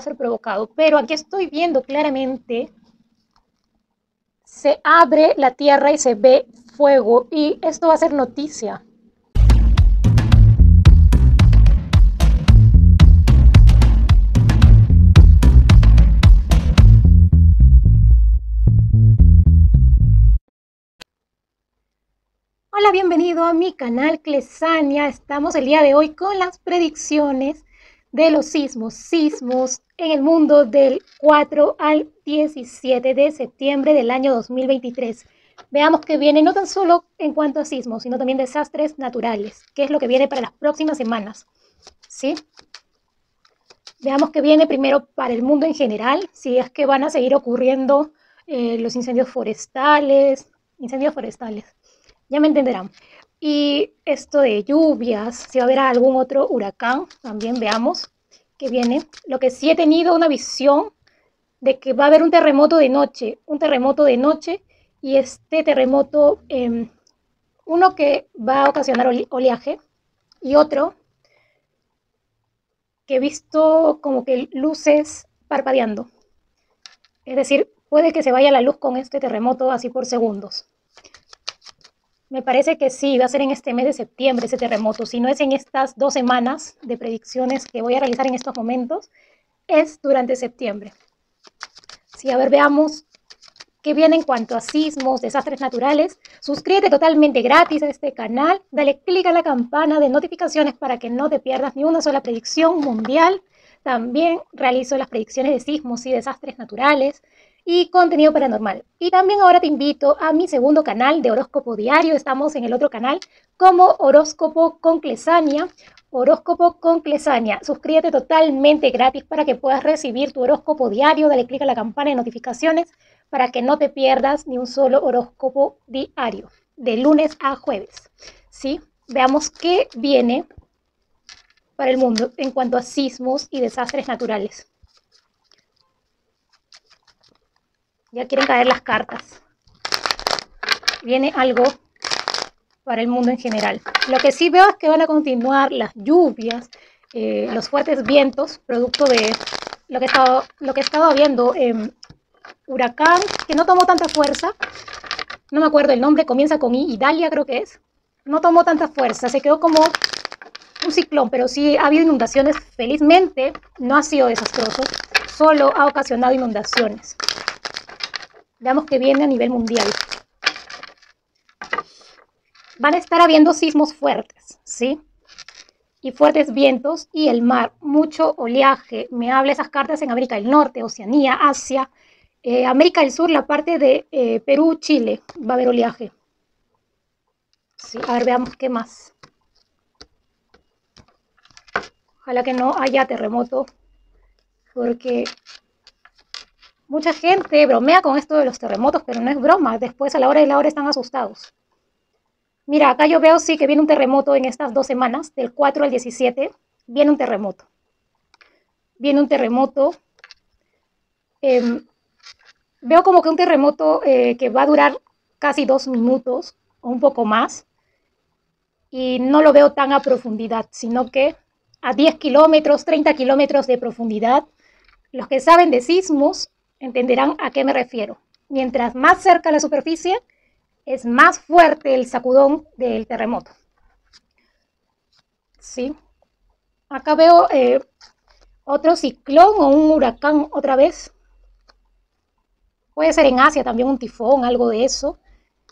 ser provocado, pero aquí estoy viendo claramente, se abre la tierra y se ve fuego y esto va a ser noticia. Hola, bienvenido a mi canal Clesania. Estamos el día de hoy con las predicciones de los sismos en el mundo del 4 al 17 de septiembre del año 2023. Veamos qué viene, no tan solo en cuanto a sismos, sino también desastres naturales, qué es lo que viene para las próximas semanas, ¿sí? Veamos qué viene primero para el mundo en general, si es que van a seguir ocurriendo los incendios forestales, ya me entenderán. Y esto de lluvias, si va a haber algún otro huracán, también veamos que viene. Lo que sí he tenido una visión de que va a haber un terremoto de noche, y este terremoto, uno que va a ocasionar oleaje y otro que he visto como que luces parpadeando. Es decir, puede que se vaya la luz con este terremoto así por segundos. Me parece que sí, va a ser en este mes de septiembre ese terremoto. Si no es en estas 2 semanas de predicciones que voy a realizar en estos momentos, es durante septiembre. Sí, a ver, veamos qué viene en cuanto a sismos, desastres naturales. Suscríbete totalmente gratis a este canal. Dale clic a la campana de notificaciones para que no te pierdas ni una sola predicción mundial. También realizo las predicciones de sismos y desastres naturales y contenido paranormal. Y también ahora te invito a mi segundo canal de horóscopo diario. Estamos en el otro canal como Horóscopo con Clesania. Horóscopo con Clesania. Suscríbete totalmente gratis para que puedas recibir tu horóscopo diario. Dale clic a la campana de notificaciones para que no te pierdas ni un solo horóscopo diario, de lunes a jueves. ¿Sí? Veamos qué viene para el mundo en cuanto a sismos y desastres naturales. Ya quieren caer las cartas. Viene algo para el mundo en general. Lo que sí veo es que van a continuar las lluvias, los fuertes vientos, producto de lo que he estado viendo. Huracán, que no tomó tanta fuerza, no me acuerdo el nombre, comienza con I, Idalia creo que es, no tomó tanta fuerza, se quedó como un ciclón, pero sí ha habido inundaciones. Felizmente no ha sido desastroso, solo ha ocasionado inundaciones. Veamos qué viene a nivel mundial. Van a estar habiendo sismos fuertes, ¿sí? Y fuertes vientos y el mar, mucho oleaje. Me habla esas cartas en América del Norte, Oceanía, Asia, América del Sur, la parte de Perú, Chile, va a haber oleaje. Sí, a ver, veamos qué más. Ojalá que no haya terremoto, porque mucha gente bromea con esto de los terremotos, pero no es broma. Después, a la hora de la hora, están asustados. Mira, acá yo veo sí que viene un terremoto en estas 2 semanas, del 4 al 17, viene un terremoto. Viene un terremoto. Veo como que un terremoto que va a durar casi 2 minutos o un poco más. Y no lo veo tan a profundidad, sino que a 10 kilómetros, 30 kilómetros de profundidad. Los que saben de sismos entenderán a qué me refiero. Mientras más cerca a la superficie, es más fuerte el sacudón del terremoto. ¿Sí? Acá veo otro ciclón o un huracán otra vez. Puede ser en Asia también un tifón, algo de eso.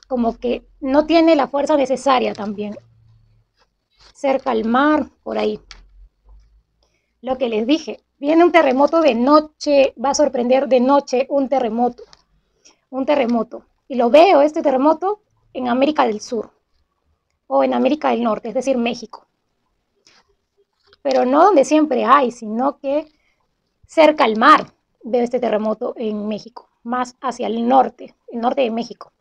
Como que no tiene la fuerza necesaria también. Cerca al mar, por ahí. Lo que les dije, viene un terremoto de noche, va a sorprender de noche un terremoto. Y lo veo, este terremoto, en América del Sur o en América del Norte, es decir, México. Pero no donde siempre hay, sino que cerca al mar veo este terremoto en México, más hacia el norte de México.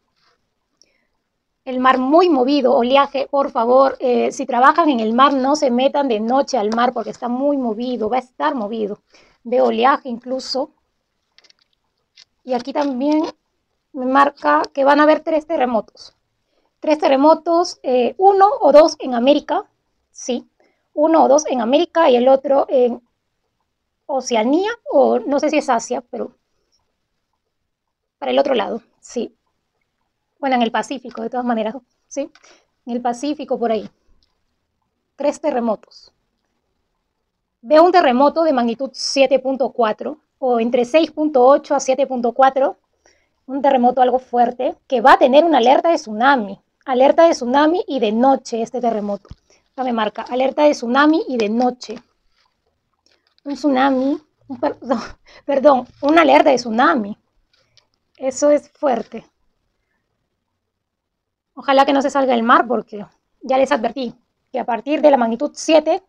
El mar muy movido, oleaje, por favor, si trabajan en el mar no se metan de noche al mar porque está muy movido, va a estar movido. Veo oleaje incluso. Y aquí también me marca que van a haber 3 terremotos. 3 terremotos, 1 o 2 en América, sí. 1 o 2 en América y el otro en Oceanía, o no sé si es Asia, pero para el otro lado, sí. Bueno, en el Pacífico, de todas maneras, sí. En el Pacífico, por ahí. 3 terremotos. Veo un terremoto de magnitud 7.4 o entre 6.8 a 7.4, un terremoto algo fuerte que va a tener una alerta de tsunami y de noche este terremoto. Acá me marca, alerta de tsunami y de noche. Un tsunami, perdón, una alerta de tsunami. Eso es fuerte. Ojalá que no se salga el mar porque ya les advertí que a partir de la magnitud 7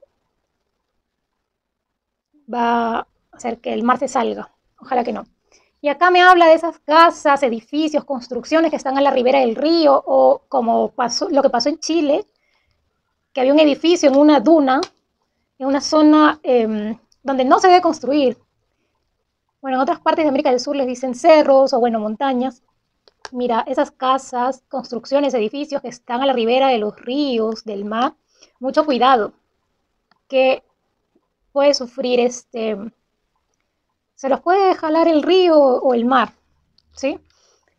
va a hacer que el mar se salga. Ojalá que no. Y acá me habla de esas casas, edificios, construcciones que están a la ribera del río o como pasó, lo que pasó en Chile, que había un edificio en una duna, en una zona donde no se debe construir. Bueno, en otras partes de América del Sur les dicen cerros o bueno, montañas. Mira, esas casas, construcciones, edificios que están a la ribera de los ríos, del mar, mucho cuidado, que puede sufrir se los puede jalar el río o el mar, ¿sí?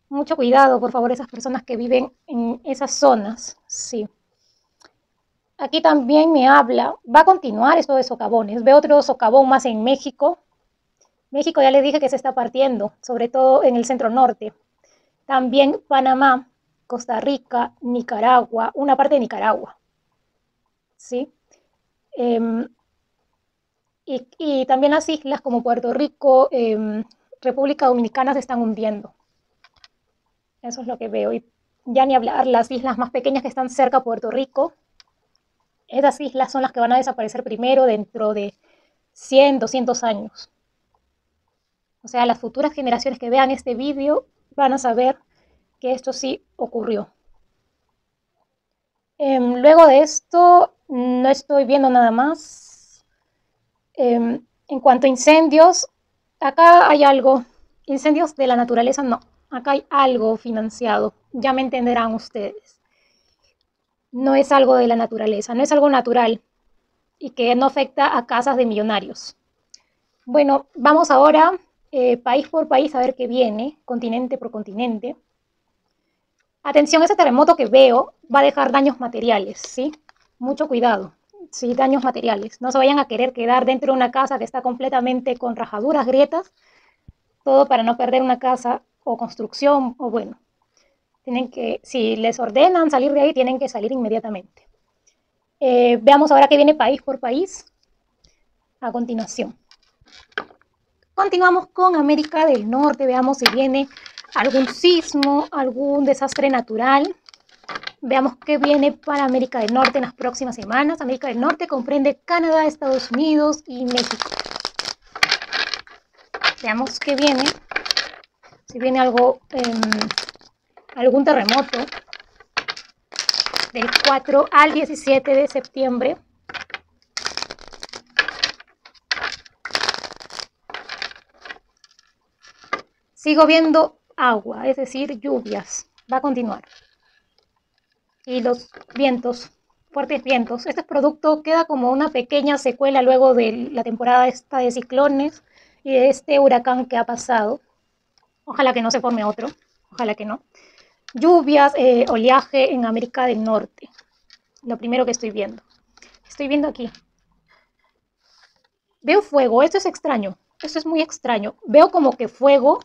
Mucho cuidado, por favor, esas personas que viven en esas zonas, sí. Aquí también me habla, va a continuar esto de socavones, veo otro socavón más en México. México ya les dije que se está partiendo, sobre todo en el centro norte. También Panamá, Costa Rica, Nicaragua, una parte de Nicaragua, ¿sí? Eh, y también las islas como Puerto Rico, República Dominicana se están hundiendo. Eso es lo que veo. Y ya ni hablar las islas más pequeñas que están cerca a Puerto Rico. Esas islas son las que van a desaparecer primero dentro de 100, 200 años. O sea, las futuras generaciones que vean este vídeo van a saber que esto sí ocurrió. Luego de esto, no estoy viendo nada más. En cuanto a incendios, acá hay algo. Incendios de la naturaleza, no. Acá hay algo financiado. Ya me entenderán ustedes. No es algo de la naturaleza, no es algo natural y que no afecta a casas de millonarios. Bueno, vamos ahora país por país a ver qué viene, continente por continente. Atención, ese terremoto que veo va a dejar daños materiales, ¿sí? Mucho cuidado, sí, daños materiales. No se vayan a querer quedar dentro de una casa que está completamente con rajaduras, grietas, todo para no perder una casa o construcción, o bueno, tienen que, si les ordenan salir de ahí, tienen que salir inmediatamente. Veamos ahora qué viene país por país a continuación. Continuamos con América del Norte, veamos si viene algún sismo, algún desastre natural. Veamos qué viene para América del Norte en las próximas semanas. América del Norte comprende Canadá, Estados Unidos y México. Veamos qué viene. Si viene algo, algún terremoto del 4 al 17 de septiembre. Sigo viendo agua, es decir, lluvias. Va a continuar. Y los vientos, fuertes vientos. Este producto queda como una pequeña secuela luego de la temporada esta de ciclones y de este huracán que ha pasado. Ojalá que no se forme otro, ojalá que no. Lluvias, oleaje en América del Norte. Lo primero que estoy viendo. Estoy viendo aquí. Veo fuego, esto es extraño, esto es muy extraño. Veo como que fuego,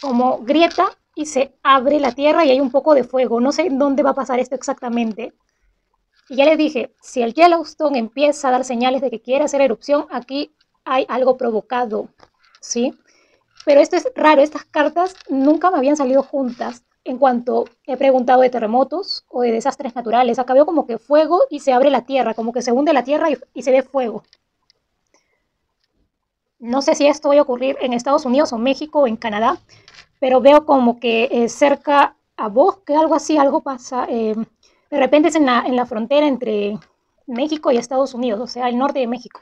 como grieta y se abre la tierra y hay un poco de fuego. No sé dónde va a pasar esto exactamente. Y ya les dije, si el Yellowstone empieza a dar señales de que quiere hacer erupción, aquí hay algo provocado, ¿sí? Pero esto es raro, estas cartas nunca me habían salido juntas en cuanto he preguntado de terremotos o de desastres naturales. Acá veo como que fuego y se abre la tierra, como que se hunde la tierra y se ve fuego. No sé si esto va a ocurrir en Estados Unidos o México o en Canadá, pero veo como que cerca a bosque, algo así, algo pasa. De repente es en la frontera entre México y Estados Unidos, o sea, el norte de México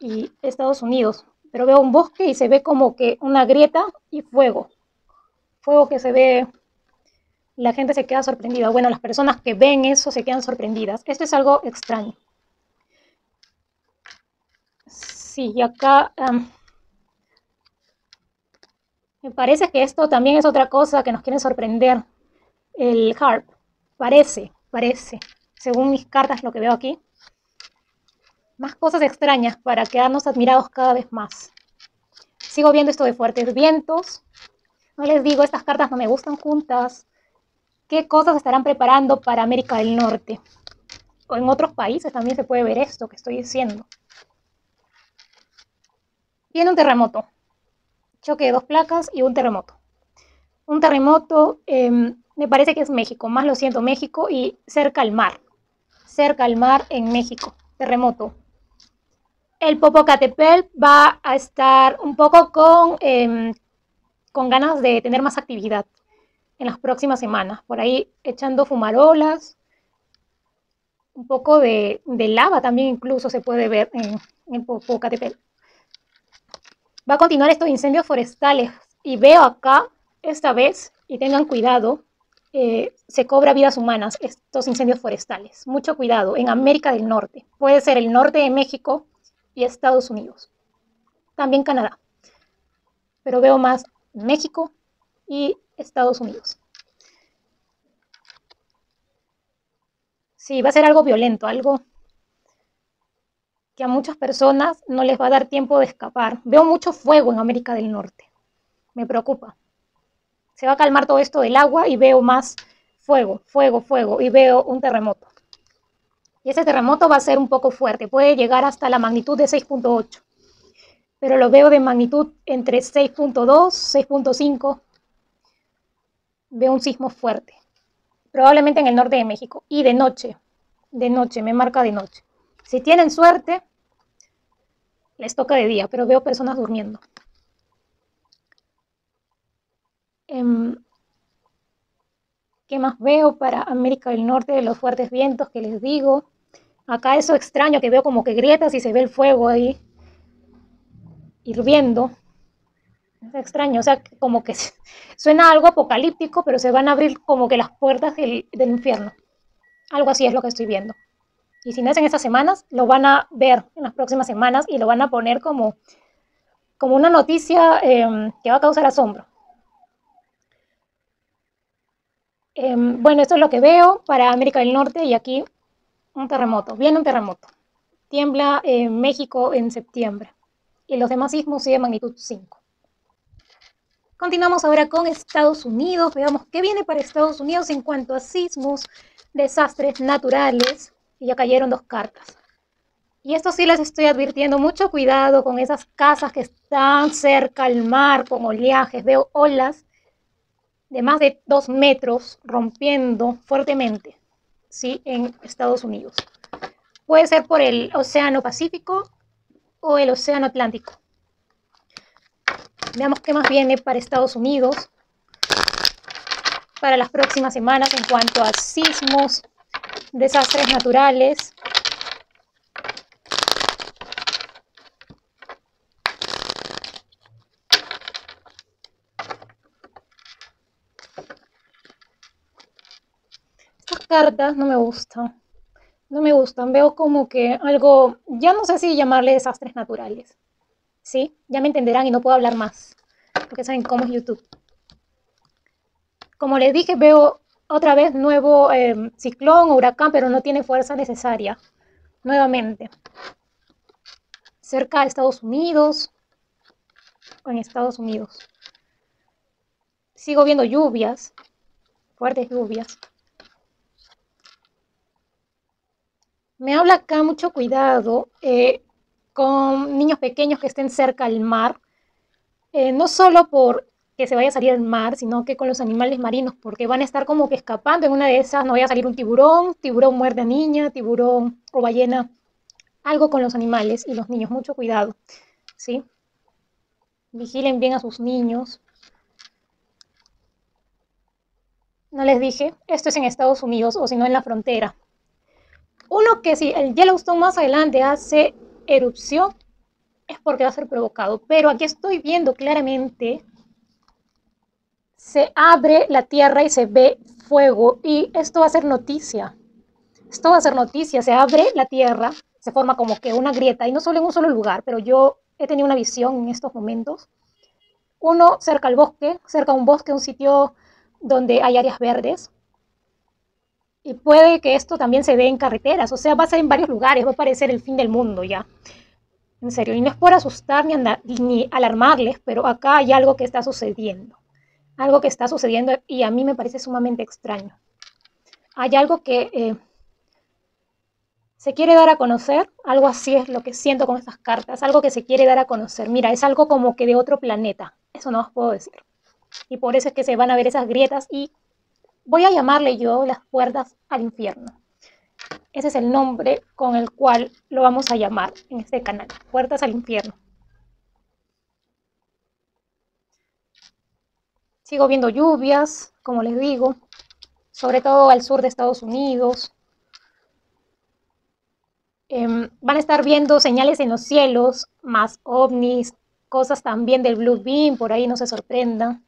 y Estados Unidos. Pero veo un bosque y se ve como que una grieta y fuego. Fuego que se ve, la gente se queda sorprendida. Bueno, las personas que ven eso se quedan sorprendidas. Esto es algo extraño. Sí, y acá me parece que esto también es otra cosa que nos quiere sorprender. El HARP. Parece. Según mis cartas, lo que veo aquí. Más cosas extrañas para quedarnos admirados cada vez más. Sigo viendo esto de fuertes vientos. No les digo, estas cartas no me gustan juntas. ¿Qué cosas estarán preparando para América del Norte? O en otros países también se puede ver esto que estoy diciendo. Viene un terremoto. Choque de 2 placas y un terremoto. Un terremoto, me parece que es México, más lo siento, México y cerca al mar. Cerca al mar en México. Terremoto. El Popocatépetl va a estar un poco con ganas de tener más actividad en las próximas semanas. Por ahí echando fumarolas, un poco de lava también incluso se puede ver en Popocatépetl. Va a continuar estos incendios forestales y veo acá, esta vez, y tengan cuidado, se cobra vidas humanas estos incendios forestales. Mucho cuidado, en América del Norte. Puede ser el norte de México y Estados Unidos. También Canadá. Pero veo más México y Estados Unidos. Sí, va a ser algo violento, algo que a muchas personas no les va a dar tiempo de escapar. Veo mucho fuego en América del Norte. Me preocupa. Se va a calmar todo esto del agua y veo más fuego, y veo un terremoto. Y ese terremoto va a ser un poco fuerte, puede llegar hasta la magnitud de 6.8, pero lo veo de magnitud entre 6.2, 6.5. Veo un sismo fuerte, probablemente en el norte de México, y de noche, me marca de noche. Si tienen suerte, les toca de día, pero veo personas durmiendo. ¿Qué más veo para América del Norte de los fuertes vientos que les digo? Acá eso extraño que veo como que grietas y se ve el fuego ahí hirviendo. Es extraño, o sea, como que suena algo apocalíptico, pero se van a abrir como que las puertas del infierno. Algo así es lo que estoy viendo. Y si no es en estas semanas, lo van a ver en las próximas semanas y lo van a poner como una noticia que va a causar asombro. Bueno, esto es lo que veo para América del Norte y aquí un terremoto. Viene un terremoto. Tiembla en México en septiembre. Y los demás sismos sí de magnitud 5. Continuamos ahora con Estados Unidos. Veamos qué viene para Estados Unidos en cuanto a sismos, desastres naturales. Y ya cayeron 2 cartas. Y esto sí les estoy advirtiendo, mucho cuidado con esas casas que están cerca al mar con oleajes. Veo olas de más de 2 metros rompiendo fuertemente, ¿sí? En Estados Unidos. Puede ser por el Océano Pacífico o el Océano Atlántico. Veamos qué más viene para Estados Unidos para las próximas semanas en cuanto a sismos, desastres naturales. Estas cartas no me gustan. No me gustan. Veo como que algo, ya no sé si llamarle desastres naturales. ¿Sí? Ya me entenderán y no puedo hablar más. Porque saben cómo es YouTube. Como les dije, veo otra vez nuevo ciclón o huracán, pero no tiene fuerza necesaria. Nuevamente. Cerca de Estados Unidos. O en Estados Unidos. Sigo viendo lluvias. Fuertes lluvias. Me habla acá mucho cuidado con niños pequeños que estén cerca al mar. No solo por que se vaya a salir al mar, sino que con los animales marinos, porque van a estar como que escapando. En una de esas no vaya a salir un tiburón, tiburón muerde a niña, tiburón o ballena, algo con los animales y los niños, mucho cuidado, ¿sí? Vigilen bien a sus niños. No les dije, esto es en Estados Unidos o si no en la frontera. Uno que si el Yellowstone más adelante hace erupción, es porque va a ser provocado, pero aquí estoy viendo claramente se abre la tierra y se ve fuego y esto va a ser noticia. Esto va a ser noticia, se abre la tierra, se forma como que una grieta, y no solo en un solo lugar, pero yo he tenido una visión en estos momentos. Uno, cerca al bosque, cerca a un bosque, un sitio donde hay áreas verdes. Y puede que esto también se dé en carreteras, o sea, va a ser en varios lugares, va a parecer el fin del mundo ya. En serio, y no es por asustar ni alarmarles, pero acá hay algo que está sucediendo. Algo que está sucediendo y a mí me parece sumamente extraño. Hay algo que se quiere dar a conocer, algo así es lo que siento con estas cartas, algo que se quiere dar a conocer. Mira, es algo como que de otro planeta, eso no os puedo decir. Y por eso es que se van a ver esas grietas y voy a llamarle yo las puertas al infierno. Ese es el nombre con el cual lo vamos a llamar en este canal, puertas al infierno. Sigo viendo lluvias, como les digo, sobre todo al sur de Estados Unidos. Van a estar viendo señales en los cielos, más ovnis, cosas también del Blue Beam, por ahí no se sorprendan.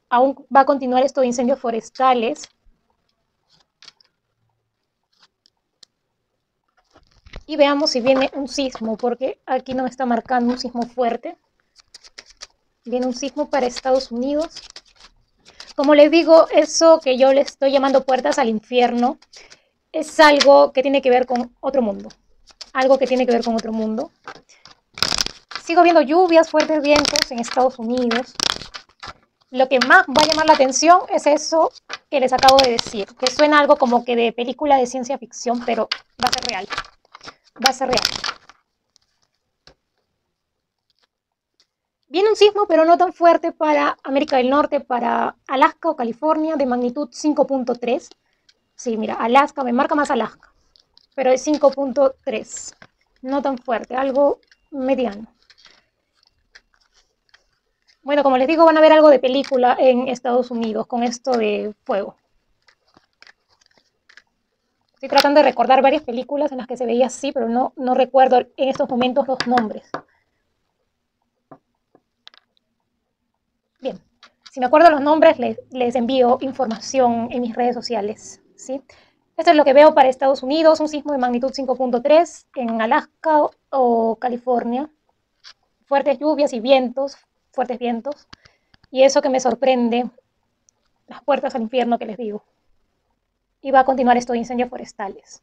Aún va a continuar esto de incendios forestales. Y veamos si viene un sismo, porque aquí no me está marcando un sismo fuerte. Viene un sismo para Estados Unidos. Como les digo, eso que yo le estoy llamando puertas al infierno es algo que tiene que ver con otro mundo. Algo que tiene que ver con otro mundo. Sigo viendo lluvias, fuertes vientos en Estados Unidos. Lo que más va a llamar la atención es eso que les acabo de decir, que suena algo como que de película de ciencia ficción, pero va a ser real. Va a ser real. Viene un sismo, pero no tan fuerte para América del Norte, para Alaska o California, de magnitud 5.3. Sí, mira, Alaska, me marca más Alaska, pero es 5.3. No tan fuerte, algo mediano. Bueno, como les digo, van a ver algo de película en Estados Unidos con esto de fuego. Estoy tratando de recordar varias películas en las que se veía así, pero no recuerdo en estos momentos los nombres. Bien, si me acuerdo los nombres, les envío información en mis redes sociales, ¿sí? Esto es lo que veo para Estados Unidos, un sismo de magnitud 5.3 en Alaska o California. Fuertes lluvias y vientos, fuertes vientos. Y eso que me sorprende, las puertas al infierno que les digo. Y va a continuar esto de incendios forestales.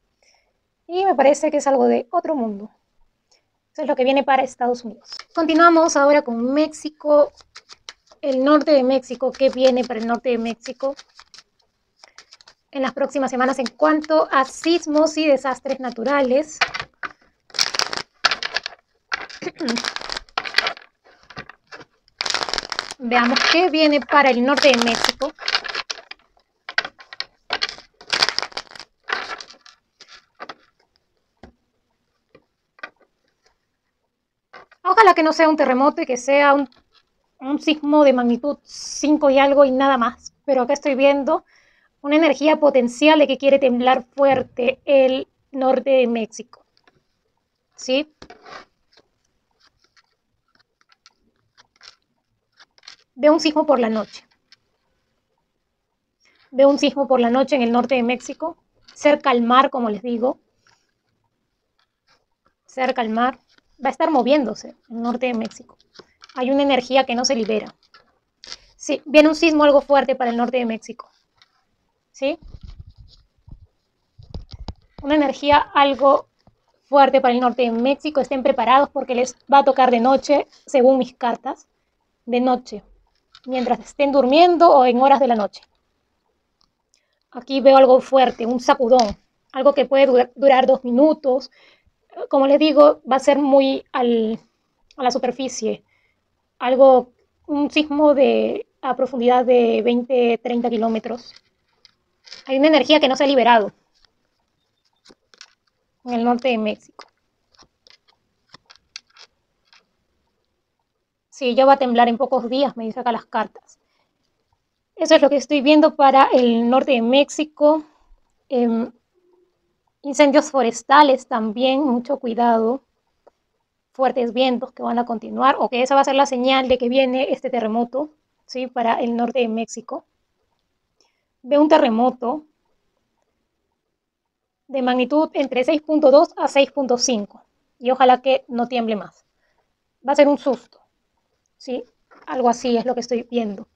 Y me parece que es algo de otro mundo. Eso es lo que viene para Estados Unidos. Continuamos ahora con México. El norte de México, ¿qué viene para el norte de México en las próximas semanas en cuanto a sismos y desastres naturales? Veamos qué viene para el norte de México. Ojalá que no sea un terremoto y que sea un sismo de magnitud 5 y algo y nada más. Pero acá estoy viendo una energía potencial de que quiere temblar fuerte el norte de México. ¿Sí? Veo un sismo por la noche. Veo un sismo por la noche en el norte de México, cerca al mar, como les digo. Cerca al mar. Va a estar moviéndose en el norte de México. Hay una energía que no se libera. Sí, viene un sismo algo fuerte para el norte de México. ¿Sí? Una energía algo fuerte para el norte de México. Estén preparados porque les va a tocar de noche, según mis cartas. De noche. Mientras estén durmiendo o en horas de la noche. Aquí veo algo fuerte, un sacudón. Algo que puede durar 2 minutos. Como les digo, va a ser muy a la superficie. Algo, un sismo a profundidad de 20, 30 kilómetros. Hay una energía que no se ha liberado en el norte de México. Sí, ya va a temblar en pocos días, me dice acá las cartas. Eso es lo que estoy viendo para el norte de México. Incendios forestales también, mucho cuidado. Fuertes vientos que van a continuar, o que esa va a ser la señal de que viene este terremoto, ¿sí? Para el norte de México. Veo un terremoto de magnitud entre 6.2 a 6.5. Y ojalá que no tiemble más. Va a ser un susto, ¿sí? Algo así es lo que estoy viendo.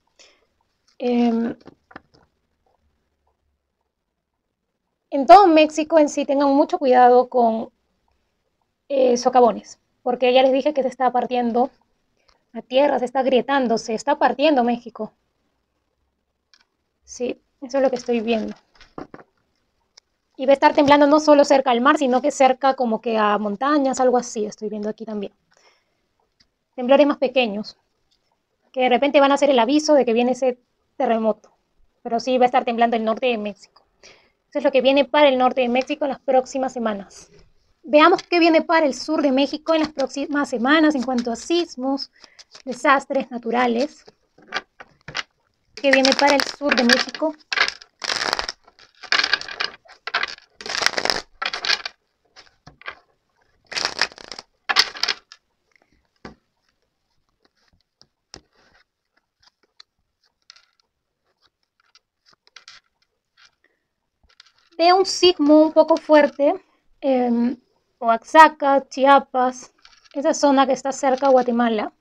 En todo México en sí tengan mucho cuidado con socavones, porque ya les dije que se está partiendo la tierra, se está agrietando, se está partiendo México. Sí, eso es lo que estoy viendo. Y va a estar temblando no solo cerca al mar, sino que cerca como que a montañas, algo así, estoy viendo aquí también. Temblores más pequeños, que de repente van a hacer el aviso de que viene ese terremoto. Pero sí va a estar temblando el norte de México. Eso es lo que viene para el norte de México en las próximas semanas. Veamos qué viene para el sur de México en las próximas semanas en cuanto a sismos, desastres naturales. ¿Qué viene para el sur de México? Veo un sismo un poco fuerte en Oaxaca, Chiapas, esa zona que está cerca a Guatemala.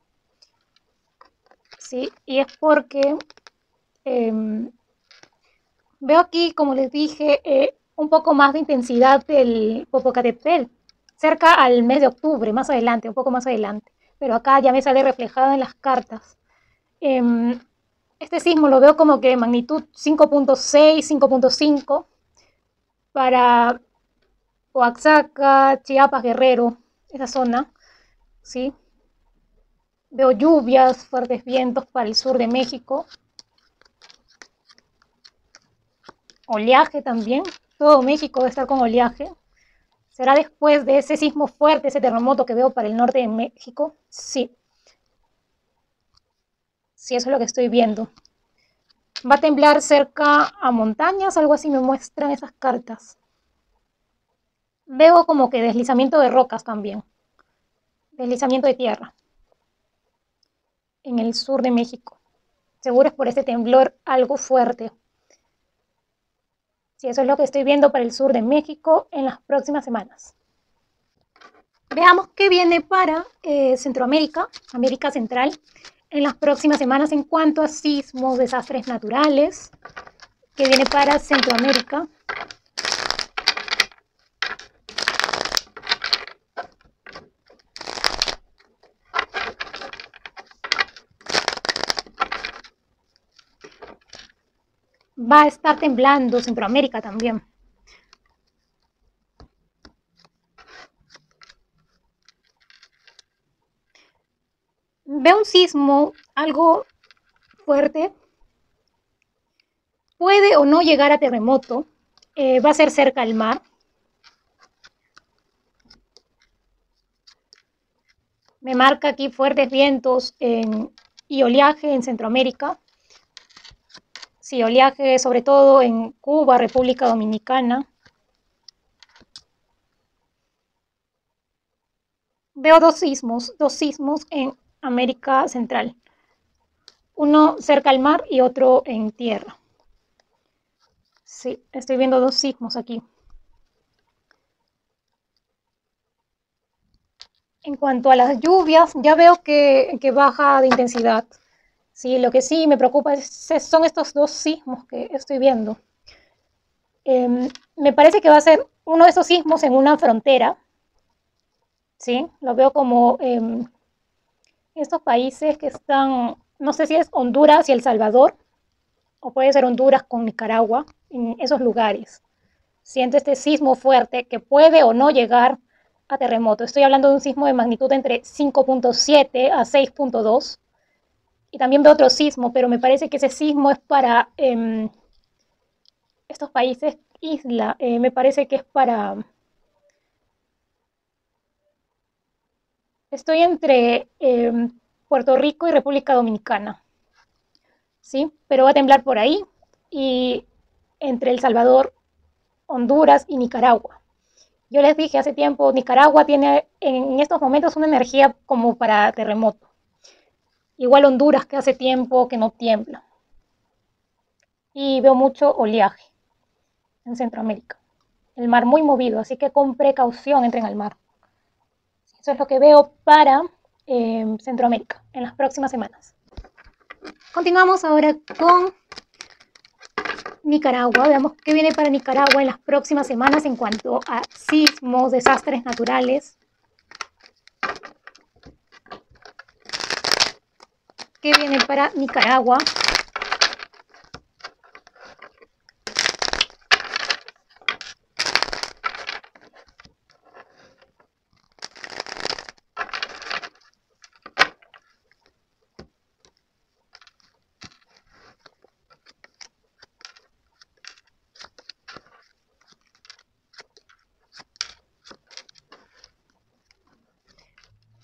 Sí, y es porque veo aquí, como les dije, un poco más de intensidad del Popocatépetl, cerca al mes de octubre, más adelante, un poco más adelante. Pero acá ya me sale reflejado en las cartas. Este sismo lo veo como que de magnitud 5.6, 5.5 para Oaxaca, Chiapas, Guerrero, esa zona, ¿sí? Veo lluvias, fuertes vientos para el sur de México, oleaje también, todo México va a estar con oleaje. ¿Será después de ese sismo fuerte, ese terremoto que veo para el norte de México? Sí. Sí, eso es lo que estoy viendo. Va a temblar cerca a montañas, algo así me muestran esas cartas. Veo como que deslizamiento de rocas también. Deslizamiento de tierra. En el sur de México. Seguro es por este temblor algo fuerte. Sí, eso es lo que estoy viendo para el sur de México en las próximas semanas. Veamos qué viene para Centroamérica, América Central, en las próximas semanas en cuanto a sismos, desastres naturales, que viene para Centroamérica. Va a estar temblando Centroamérica también. Veo un sismo algo fuerte. Puede o no llegar a terremoto. Va a ser cerca al mar. Me marca aquí fuertes vientos y oleaje en Centroamérica. Sí, oleaje sobre todo en Cuba, República Dominicana. Veo dos sismos en América Central. Uno cerca al mar y otro en tierra. Sí, estoy viendo dos sismos aquí. En cuanto a las lluvias, ya veo que baja de intensidad. Sí, lo que sí me preocupa son estos dos sismos que estoy viendo. Me parece que va a ser uno de esos sismos en una frontera. Sí, lo veo como estos países que están, no sé si es Honduras y El Salvador, o puede ser Honduras con Nicaragua, en esos lugares. Siento este sismo fuerte que puede o no llegar a terremoto. Estoy hablando de un sismo de magnitud entre 5.7 a 6.2. Y también veo otro sismo, pero me parece que ese sismo es para estos países isla. Me parece que es para... Estoy entre Puerto Rico y República Dominicana. ¿Sí? Pero va a temblar por ahí. Y entre El Salvador, Honduras y Nicaragua. Yo les dije hace tiempo, Nicaragua tiene en estos momentos una energía como para terremoto. Igual Honduras, que hace tiempo que no tiembla. Y veo mucho oleaje en Centroamérica. el mar muy movido, así que con precaución entren al mar. Eso es lo que veo para Centroamérica en las próximas semanas. Continuamos ahora con Nicaragua. Veamos qué viene para Nicaragua en las próximas semanas en cuanto a sismos, desastres naturales. ¿Qué viene para Nicaragua?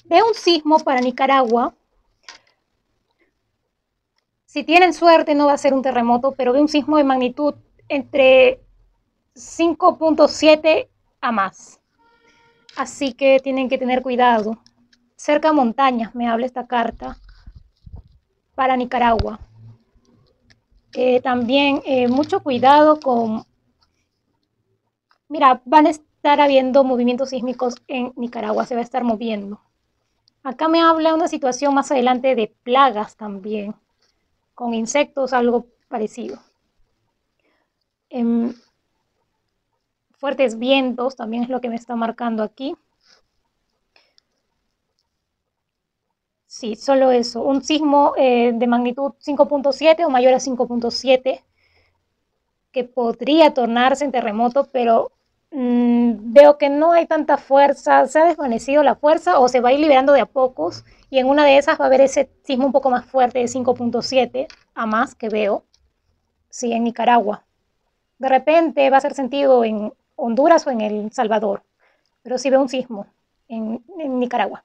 Veo un sismo para Nicaragua. Si tienen suerte no va a ser un terremoto, pero veo un sismo de magnitud entre 5.7 a más. Así que tienen que tener cuidado. Cerca a montañas me habla esta carta para Nicaragua. También mucho cuidado con... Mira, van a estar habiendo movimientos sísmicos en Nicaragua, se va a estar moviendo. Acá me habla una situación más adelante de plagas también, con insectos, algo parecido. Fuertes vientos también es lo que me está marcando aquí. Sí, solo eso. Un sismo de magnitud 5.7 o mayor a 5.7 que podría tornarse en terremoto, pero veo que no hay tanta fuerza, se ha desvanecido la fuerza o se va a ir liberando de a pocos y en una de esas va a haber ese sismo un poco más fuerte de 5.7 a más que veo, sí, en Nicaragua. De repente va a ser sentido en Honduras o en El Salvador, pero sí veo un sismo en Nicaragua.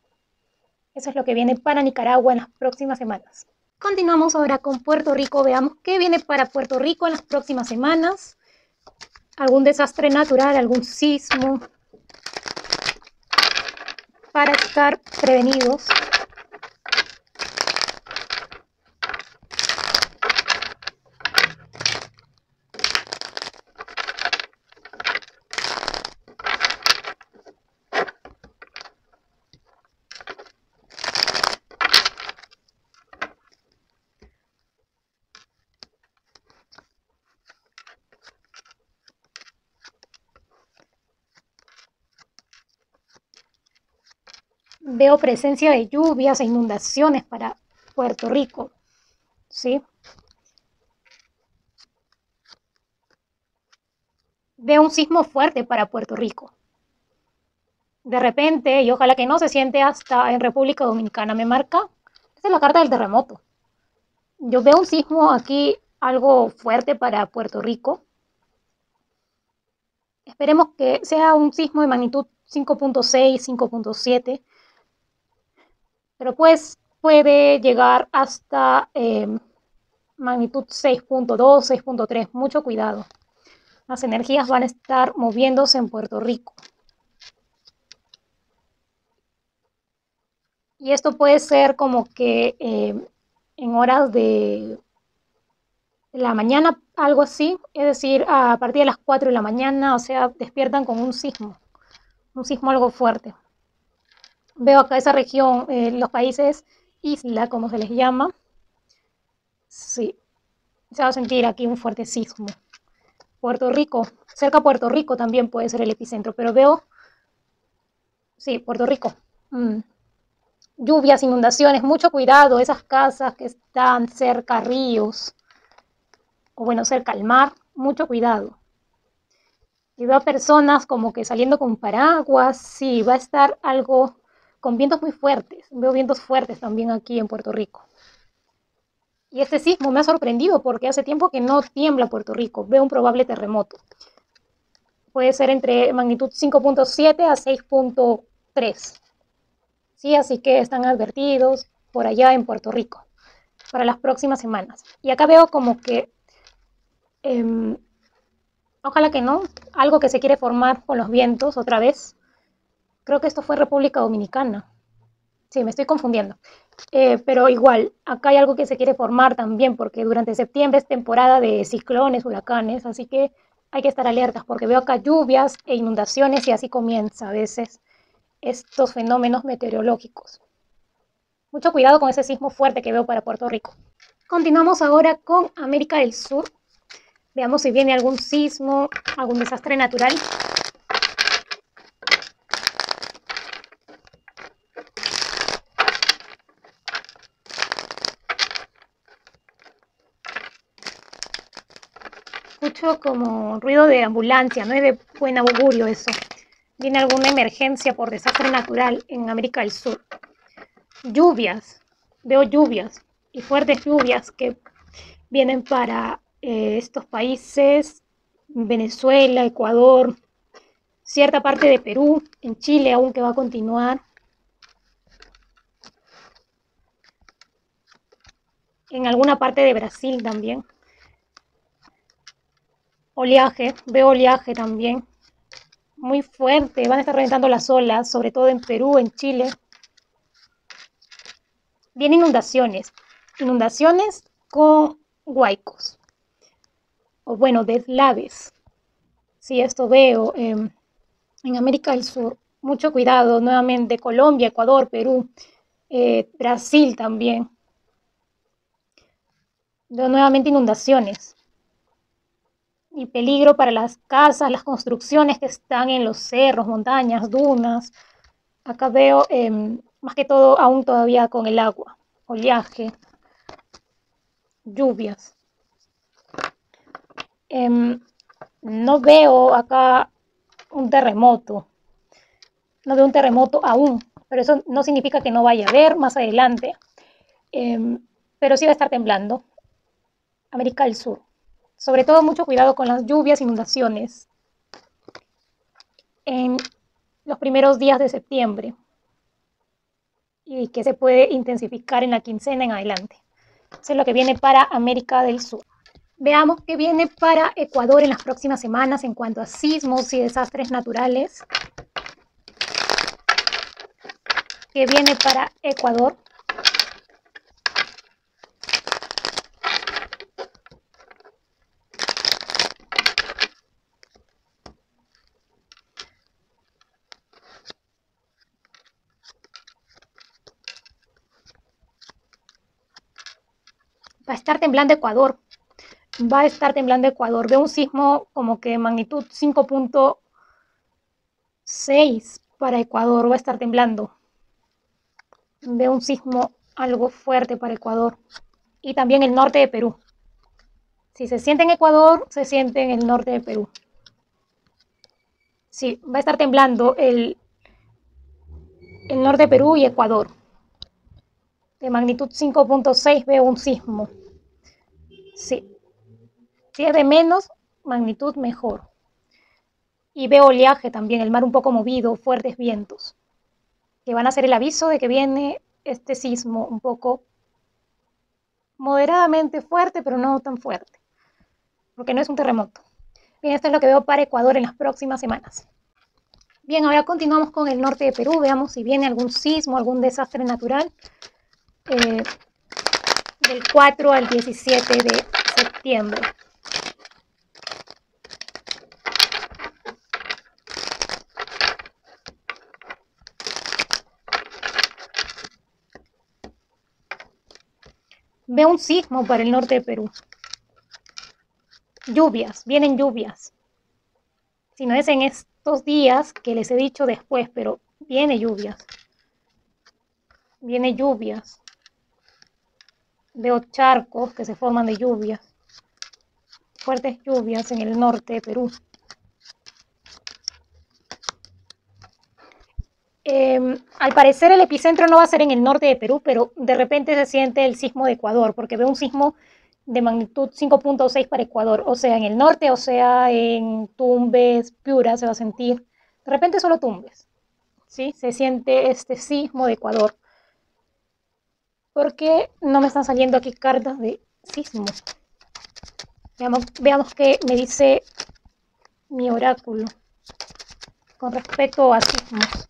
Eso es lo que viene para Nicaragua en las próximas semanas. Continuamos ahora con Puerto Rico. Veamos qué viene para Puerto Rico en las próximas semanas. Algún desastre natural, algún sismo, para estar prevenidos. Veo presencia de lluvias e inundaciones para Puerto Rico, ¿sí? Veo un sismo fuerte para Puerto Rico. De repente, y ojalá que no se siente hasta en República Dominicana, me marca, esta es la carta del terremoto. Yo veo un sismo aquí, algo fuerte para Puerto Rico. Esperemos que sea un sismo de magnitud 5.6, 5.7, pero pues puede llegar hasta magnitud 6.2, 6.3. Mucho cuidado. Las energías van a estar moviéndose en Puerto Rico. Y esto puede ser como que en horas de la mañana, algo así, es decir, a partir de las 4 de la mañana, o sea, despiertan con un sismo algo fuerte. Veo acá esa región, los países isla, como se les llama, sí, se va a sentir aquí un fuerte sismo. Puerto Rico, cerca a Puerto Rico también puede ser el epicentro, pero veo, sí, Puerto Rico. Lluvias, inundaciones, mucho cuidado, esas casas que están cerca a ríos, o bueno, cerca al mar, mucho cuidado. Y veo a personas como que saliendo con paraguas, sí, va a estar algo con vientos muy fuertes. Veo vientos fuertes también aquí en Puerto Rico. Y este sismo me ha sorprendido porque hace tiempo que no tiembla Puerto Rico. Veo un probable terremoto. Puede ser entre magnitud 5.7 a 6.3. Sí, así que están advertidos por allá en Puerto Rico para las próximas semanas. Y acá veo como que ojalá que no, algo que se quiere formar con los vientos otra vez. Creo que esto fue República Dominicana. Sí, me estoy confundiendo. Pero igual, acá hay algo que se quiere formar también porque durante septiembre es temporada de ciclones, huracanes, así que hay que estar alertas porque veo acá lluvias e inundaciones y así comienza a veces estos fenómenos meteorológicos. Mucho cuidado con ese sismo fuerte que veo para Puerto Rico. Continuamos ahora con América del Sur. Veamos si viene algún sismo, algún desastre natural. Escucho como ruido de ambulancia, no es de buen augurio eso. Viene alguna emergencia por desastre natural en América del Sur. Lluvias, veo lluvias y fuertes lluvias que vienen para estos países, Venezuela, Ecuador, cierta parte de Perú, en Chile aún que va a continuar. En alguna parte de Brasil también. Oleaje, veo oleaje también. Muy fuerte, van a estar reventando las olas, sobre todo en Perú, en Chile. Vienen inundaciones con huaicos, o bueno, deslaves. Sí, esto veo en América del Sur. Mucho cuidado, nuevamente, Colombia, Ecuador, Perú, Brasil también. Veo nuevamente inundaciones y peligro para las casas, las construcciones que están en los cerros, montañas, dunas. Acá veo más que todo aún todavía con el agua, oleaje, lluvias. No veo acá un terremoto, no veo un terremoto aún, pero eso no significa que no vaya a haber más adelante. Pero sí va a estar temblando América del Sur. Sobre todo mucho cuidado con las lluvias, inundaciones en los primeros días de septiembre y que se puede intensificar en la quincena en adelante. Eso es lo que viene para América del Sur. Veamos qué viene para Ecuador en las próximas semanas en cuanto a sismos y desastres naturales. ¿Qué viene para Ecuador? Va a estar temblando Ecuador. Va a estar temblando Ecuador. Veo un sismo como que magnitud 5.6 para Ecuador. Va a estar temblando. Veo un sismo algo fuerte para Ecuador. Y también el norte de Perú. Si se siente en Ecuador, se siente en el norte de Perú. Sí, va a estar temblando el norte de Perú y Ecuador. De magnitud 5.6 veo un sismo. Sí. Si es de menos magnitud, mejor. Y veo oleaje también, el mar un poco movido, fuertes vientos, que van a ser el aviso de que viene este sismo un poco moderadamente fuerte, pero no tan fuerte, porque no es un terremoto. Bien, esto es lo que veo para Ecuador en las próximas semanas. Bien, ahora continuamos con el norte de Perú, veamos si viene algún sismo, algún desastre natural del 4 al 17 de septiembre. Veo un sismo para el norte de Perú. Lluvias, vienen lluvias. Si no es en estos días que les he dicho después, pero viene lluvias. Viene lluvias. Veo charcos que se forman de lluvias. Fuertes lluvias en el norte de Perú. Al parecer el epicentro no va a ser en el norte de Perú, pero de repente se siente el sismo de Ecuador, porque veo un sismo de magnitud 5.6 para Ecuador, o sea, en el norte, o sea, en Tumbes, Piura se va a sentir. De repente solo Tumbes, ¿sí? Se siente este sismo de Ecuador. ¿Por qué no me están saliendo aquí cartas de sismo? Veamos qué me dice mi oráculo con respecto a sismos.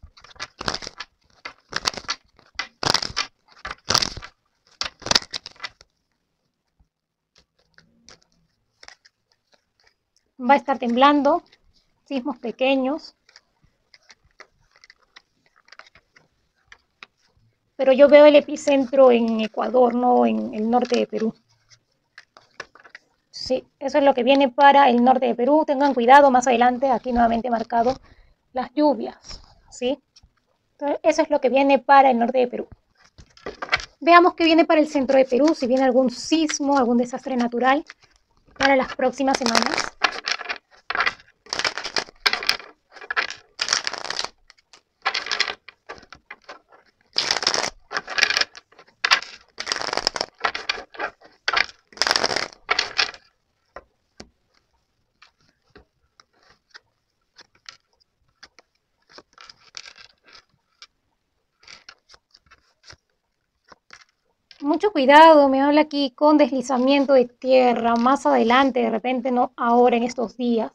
va a estar temblando, sismos pequeños. Pero yo veo el epicentro en Ecuador, no en el norte de Perú. Sí, eso es lo que viene para el norte de Perú. Tengan cuidado más adelante, aquí nuevamente marcado las lluvias, ¿sí? Entonces, eso es lo que viene para el norte de Perú. Veamos qué viene para el centro de Perú, si viene algún sismo, algún desastre natural para las próximas semanas. Mucho cuidado, me habla aquí con deslizamiento de tierra más adelante, de repente no ahora en estos días,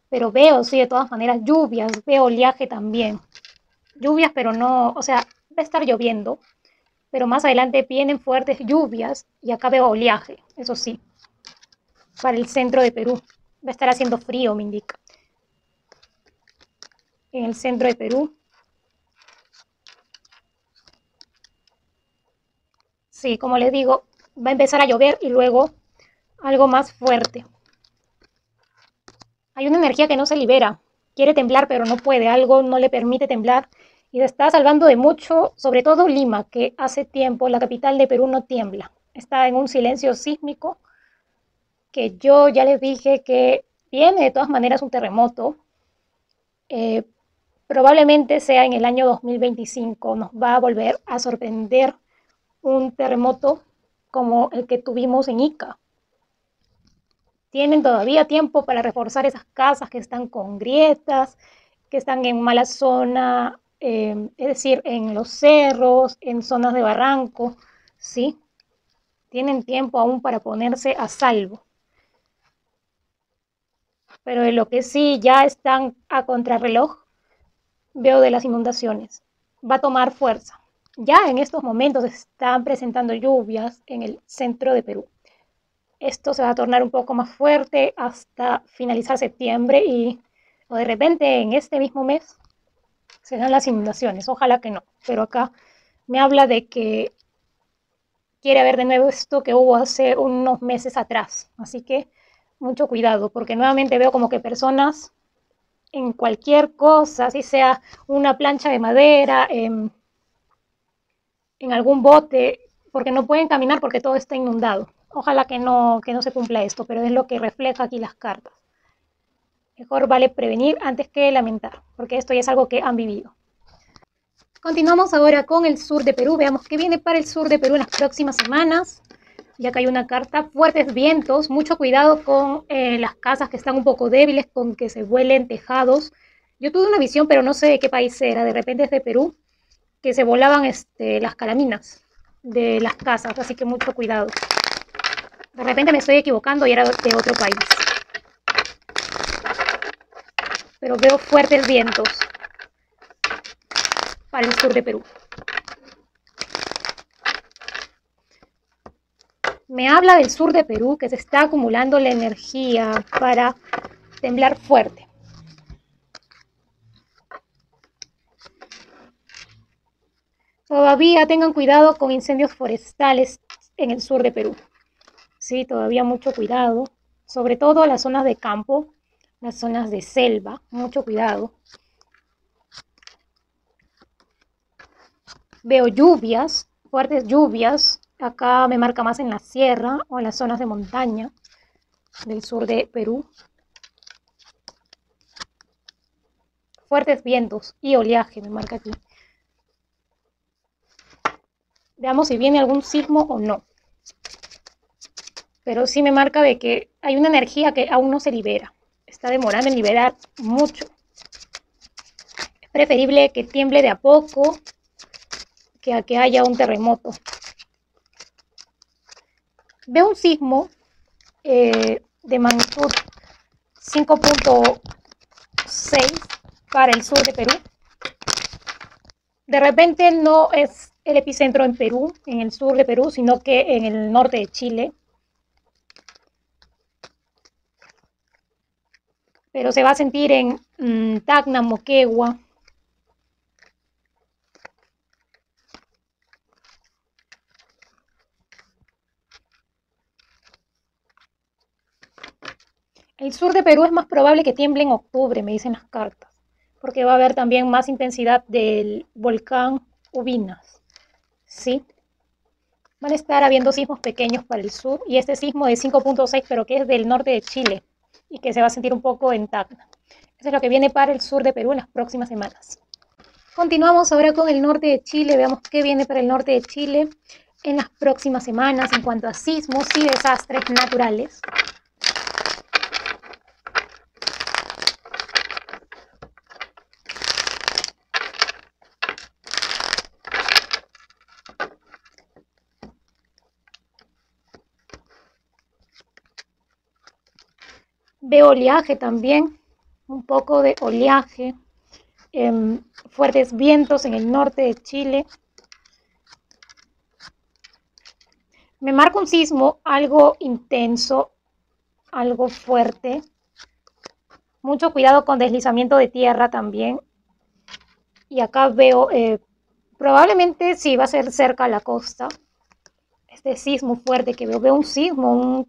pero veo, sí, de todas maneras lluvias, veo oleaje también. Lluvias, pero no, o sea, va a estar lloviendo, pero más adelante vienen fuertes lluvias y acá veo oleaje, eso sí, para el centro de Perú. Va a estar haciendo frío, me indica. En el centro de Perú. Sí, como les digo, va a empezar a llover y luego algo más fuerte. Hay una energía que no se libera. Quiere temblar, pero no puede. Algo no le permite temblar. Y se está salvando de mucho, sobre todo Lima, que hace tiempo, la capital de Perú, no tiembla. Está en un silencio sísmico que yo ya les dije que viene de todas maneras un terremoto. Eh, Probablemente sea en el año 2025. Nos va a volver a sorprender un terremoto como el que tuvimos en Ica. Tienen todavía tiempo para reforzar esas casas que están con grietas, que están en mala zona, es decir, en los cerros, en zonas de barranco, ¿sí? Tienen tiempo aún para ponerse a salvo. Pero de lo que sí ya están a contrarreloj, veo de las inundaciones. Va a tomar fuerza. Ya en estos momentos están presentando lluvias en el centro de Perú. Esto se va a tornar un poco más fuerte hasta finalizar septiembre y o de repente en este mismo mes se dan las inundaciones. Ojalá que no, pero acá me habla de que quiere haber de nuevo esto que hubo hace unos meses atrás. Así que mucho cuidado, porque nuevamente veo como que personas en cualquier cosa, así sea una plancha de madera, en algún bote, porque no pueden caminar porque todo está inundado. Ojalá que no se cumpla esto, pero es lo que refleja aquí las cartas. Mejor vale prevenir antes que lamentar, porque esto ya es algo que han vivido. Continuamos ahora con el sur de Perú. Veamos qué viene para el sur de Perú en las próximas semanas. Ya que hay una carta, fuertes vientos, mucho cuidado con las casas que están un poco débiles, con que se vuelen tejados. Yo tuve una visión, pero no sé de qué país era, de repente es de Perú, que se volaban las calaminas de las casas, así que mucho cuidado. De repente me estoy equivocando y era de otro país. Pero veo fuertes vientos para el sur de Perú. Me habla del sur de Perú que se está acumulando la energía para temblar fuerte. Todavía tengan cuidado con incendios forestales en el sur de Perú. Sí, todavía mucho cuidado, sobre todo las zonas de campo, las zonas de selva, mucho cuidado. Veo lluvias, fuertes lluvias, acá me marca más en la sierra o en las zonas de montaña del sur de Perú. Fuertes vientos y oleaje me marca aquí. Veamos si viene algún sismo o no. Pero sí me marca de que hay una energía que aún no se libera. Está demorando en liberar mucho. Es preferible que tiemble de a poco que a que haya un terremoto. Veo un sismo de magnitud 5.6 para el sur de Perú. De repente no es el epicentro en Perú, en el sur de Perú, sino que en el norte de Chile. pero se va a sentir en Tacna, Moquegua. El sur de Perú es más probable que tiemble en octubre, me dicen las cartas, porque va a haber también más intensidad del volcán Ubinas, ¿sí? Van a estar habiendo sismos pequeños para el sur y este sismo de 5.6, pero que es del norte de Chile y que se va a sentir un poco en Tacna. Eso es lo que viene para el sur de Perú en las próximas semanas. Continuamos ahora con el norte de Chile. Veamos qué viene para el norte de Chile en las próximas semanas en cuanto a sismos y desastres naturales. Veo oleaje también, un poco de oleaje, fuertes vientos en el norte de Chile. Me marca un sismo algo intenso, algo fuerte. Mucho cuidado con deslizamiento de tierra también. Y acá veo, probablemente sí va a ser cerca a la costa. Este sismo fuerte que veo un sismo,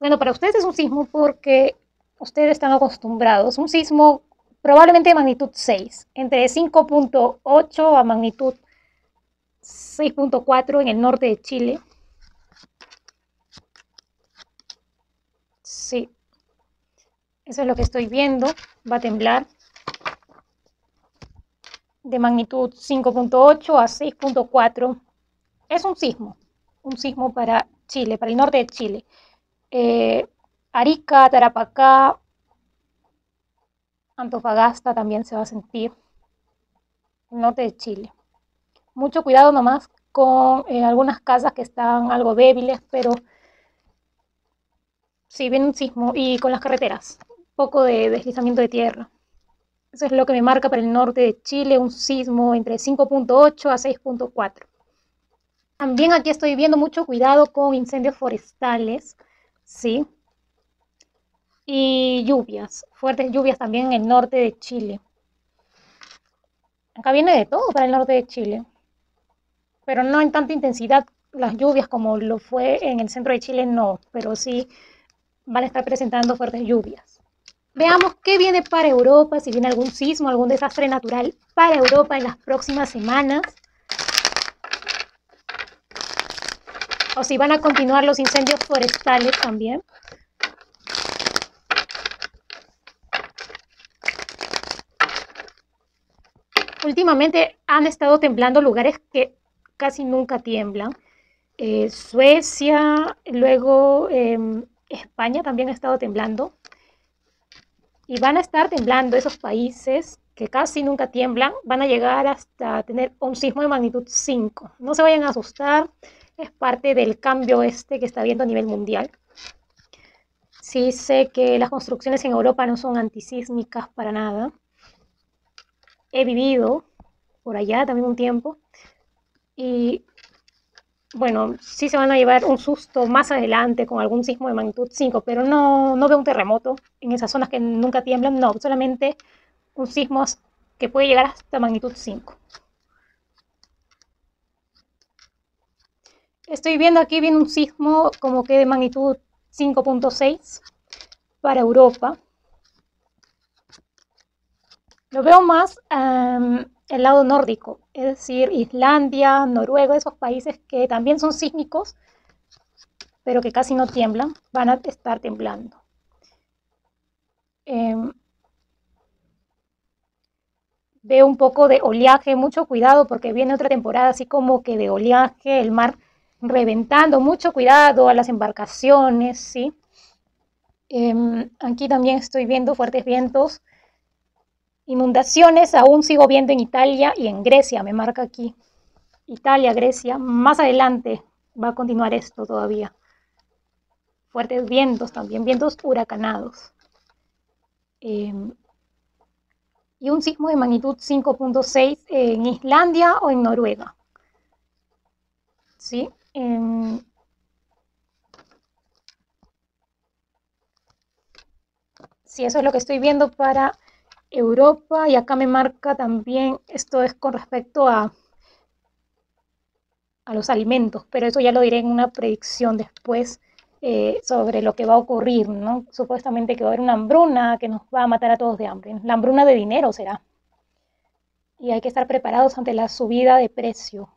bueno, para ustedes es un sismo porque ustedes están acostumbrados. Un sismo probablemente de magnitud 6, entre 5.8 a magnitud 6.4 en el norte de Chile. Sí, eso es lo que estoy viendo. Va a temblar de magnitud 5.8 a 6.4. Es un sismo para Chile, para el norte de Chile. Arica, Tarapacá, Antofagasta también se va a sentir, el norte de Chile. Mucho cuidado nomás con algunas casas que están algo débiles, pero sí, viene un sismo y con las carreteras, un poco de deslizamiento de tierra. Eso es lo que me marca para el norte de Chile, un sismo entre 5.8 a 6.4. También aquí estoy viendo mucho cuidado con incendios forestales, ¿sí? Y lluvias, fuertes lluvias también en el norte de Chile. Acá viene de todo para el norte de Chile, pero no en tanta intensidad las lluvias como lo fue en el centro de Chile, no, pero sí van a estar presentando fuertes lluvias. Veamos qué viene para Europa, si viene algún sismo, algún desastre natural para Europa en las próximas semanas, o si van a continuar los incendios forestales también. Últimamente han estado temblando lugares que casi nunca tiemblan. Suecia, luego España también ha estado temblando. Y van a estar temblando esos países que casi nunca tiemblan, van a llegar hasta tener un sismo de magnitud 5. No se vayan a asustar, es parte del cambio que está habiendo a nivel mundial. Sí sé que las construcciones en Europa no son antisísmicas para nada. He vivido por allá también un tiempo y bueno, sí se van a llevar un susto más adelante con algún sismo de magnitud 5, pero no veo un terremoto en esas zonas que nunca tiemblan, no, solamente un sismo que puede llegar hasta magnitud 5. Estoy viendo aquí viene un sismo como que de magnitud 5.6 para Europa. Lo veo más el lado nórdico, es decir, Islandia, Noruega, esos países que también son sísmicos, pero que casi no tiemblan, van a estar temblando. Veo un poco de oleaje, mucho cuidado porque viene otra temporada así como que de oleaje, el mar reventando, mucho cuidado a las embarcaciones, ¿sí? Aquí también estoy viendo fuertes vientos, inundaciones, aún sigo viendo en Italia y en Grecia, me marca aquí. Italia, Grecia, más adelante va a continuar esto todavía. Fuertes vientos también, vientos huracanados. Y un sismo de magnitud 5.6 en Islandia o en Noruega. ¿Sí? Sí, eso es lo que estoy viendo para Europa y acá me marca también, esto es con respecto a los alimentos, pero eso ya lo diré en una predicción después sobre lo que va a ocurrir, ¿no? Supuestamente que va a haber una hambruna que nos va a matar a todos de hambre. La hambruna de dinero será. Y hay que estar preparados ante la subida de precio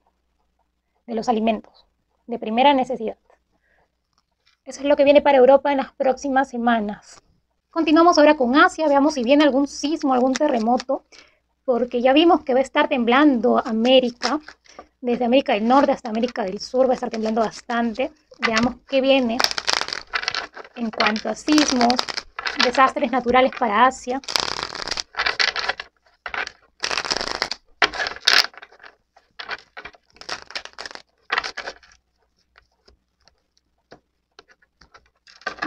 de los alimentos de primera necesidad. Eso es lo que viene para Europa en las próximas semanas. Continuamos ahora con Asia, veamos si viene algún sismo, algún terremoto, porque ya vimos que va a estar temblando América, desde América del Norte hasta América del Sur va a estar temblando bastante. Veamos qué viene en cuanto a sismos, desastres naturales para Asia.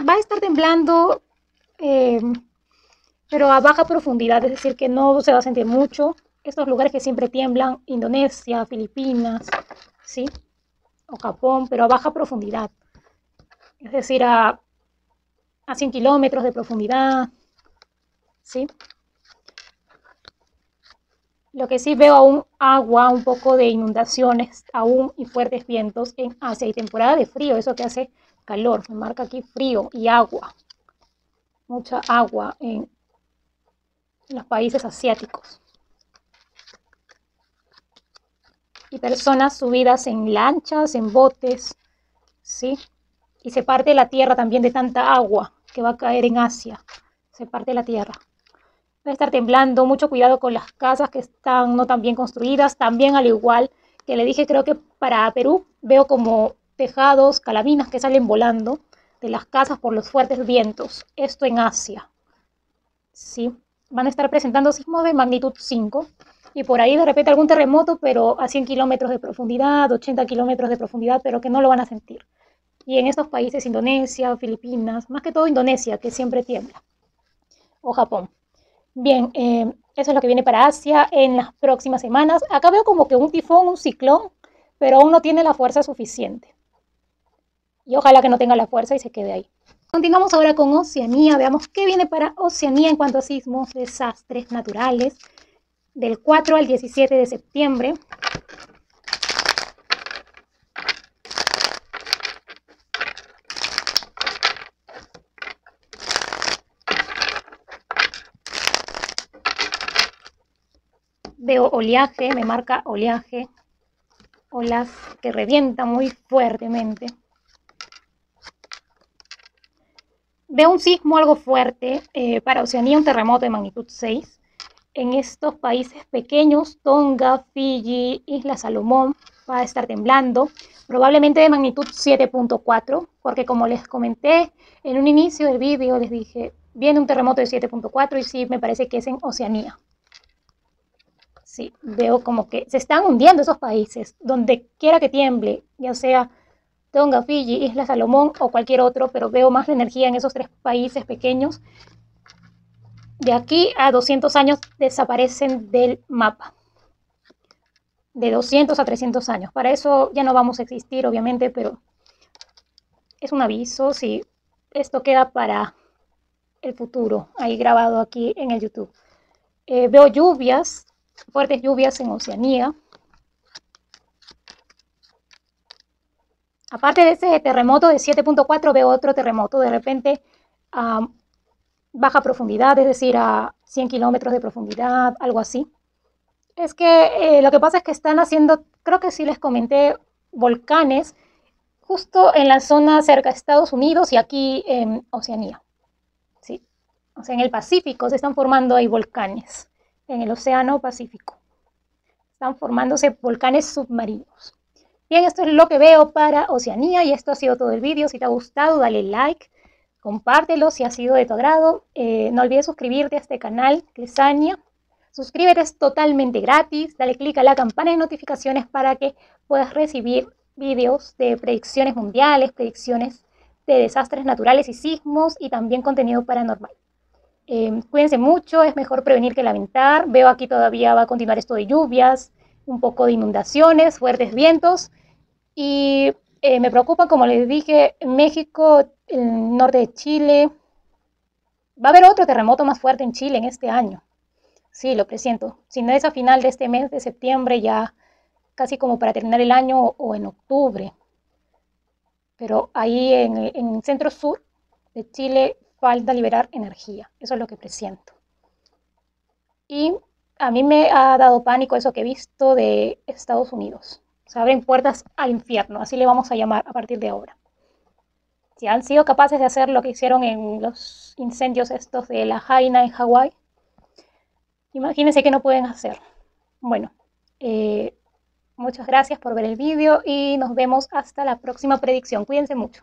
Va a estar temblando, pero a baja profundidad, es decir, que no se va a sentir mucho. Estos lugares que siempre tiemblan, Indonesia, Filipinas, ¿sí? O Japón, pero a baja profundidad. Es decir, a 100 kilómetros de profundidad, ¿sí? Lo que sí veo aún agua, un poco de inundaciones aún y fuertes vientos en Asia y temporada de frío, eso que hace calor, me marca aquí frío y agua, mucha agua en los países asiáticos. Y personas subidas en lanchas, en botes, ¿sí? Y se parte la tierra también de tanta agua que va a caer en Asia, se parte la tierra. Va a estar temblando, mucho cuidado con las casas que están no tan bien construidas, también al igual que le dije, creo que para Perú veo como tejados, calabinas que salen volando de las casas por los fuertes vientos, esto en Asia, ¿sí? Van a estar presentando sismos de magnitud 5 y por ahí de repente algún terremoto, pero a 100 kilómetros de profundidad, 80 kilómetros de profundidad, pero que no lo van a sentir. Y en estos países, Indonesia, Filipinas, más que todo Indonesia, que siempre tiembla, o Japón. Bien, eso es lo que viene para Asia en las próximas semanas. Acá veo como que un tifón, un ciclón, pero aún no tiene la fuerza suficiente. Y ojalá que no tenga la fuerza y se quede ahí. Continuamos ahora con Oceanía. Veamos qué viene para Oceanía en cuanto a sismos, desastres naturales, del 4 al 17 de septiembre. Veo oleaje, me marca oleaje, olas que revientan muy fuertemente. Veo un sismo algo fuerte, para Oceanía un terremoto de magnitud 6. En estos países pequeños, Tonga, Fiji, Isla Salomón, va a estar temblando, probablemente de magnitud 7.4, porque como les comenté en un inicio del vídeo, les dije, viene un terremoto de 7.4 y sí, me parece que es en Oceanía. Sí, veo como que se están hundiendo esos países, donde quiera que tiemble, ya sea Tonga, Fiji, Isla Salomón o cualquier otro, pero veo más la energía en esos tres países pequeños. De aquí a 200 años desaparecen del mapa. De 200 a 300 años. Para eso ya no vamos a existir, obviamente, pero es un aviso. Si esto queda para el futuro, ahí grabado aquí en el YouTube. Veo lluvias, fuertes lluvias en Oceanía. Aparte de ese terremoto de 7.4, veo otro terremoto. De repente, a baja profundidad, es decir, a 100 kilómetros de profundidad, algo así. Es que lo que pasa es que están haciendo, creo que sí les comenté, volcanes justo en la zona cerca de Estados Unidos y aquí en Oceanía. Sí. O sea, en el Pacífico se están formando ahí volcanes, en el Océano Pacífico. Están formándose volcanes submarinos. Bien, esto es lo que veo para Oceanía y esto ha sido todo el vídeo. Si te ha gustado, dale like, compártelo si ha sido de tu agrado. No olvides suscribirte a este canal, Clesania. Suscríbete, es totalmente gratis. Dale click a la campana de notificaciones para que puedas recibir vídeos de predicciones mundiales, predicciones de desastres naturales y sismos y también contenido paranormal. Cuídense mucho, es mejor prevenir que lamentar. Veo aquí todavía va a continuar esto de lluvias, un poco de inundaciones, fuertes vientos y me preocupa, como les dije, México, el norte de Chile, Va a haber otro terremoto más fuerte en Chile en este año. Sí, lo presiento. Si no es a final de este mes de septiembre, ya casi como para terminar el año o en octubre. Pero ahí en el centro sur de Chile falta liberar energía. Eso es lo que presiento. Y a mí me ha dado pánico eso que he visto de Estados Unidos. Se abren puertas al infierno, así le vamos a llamar a partir de ahora. Si han sido capaces de hacer lo que hicieron en los incendios estos de la Jaina en Hawái, imagínense que no pueden hacer. Bueno, muchas gracias por ver el vídeo y nos vemos hasta la próxima predicción. Cuídense mucho.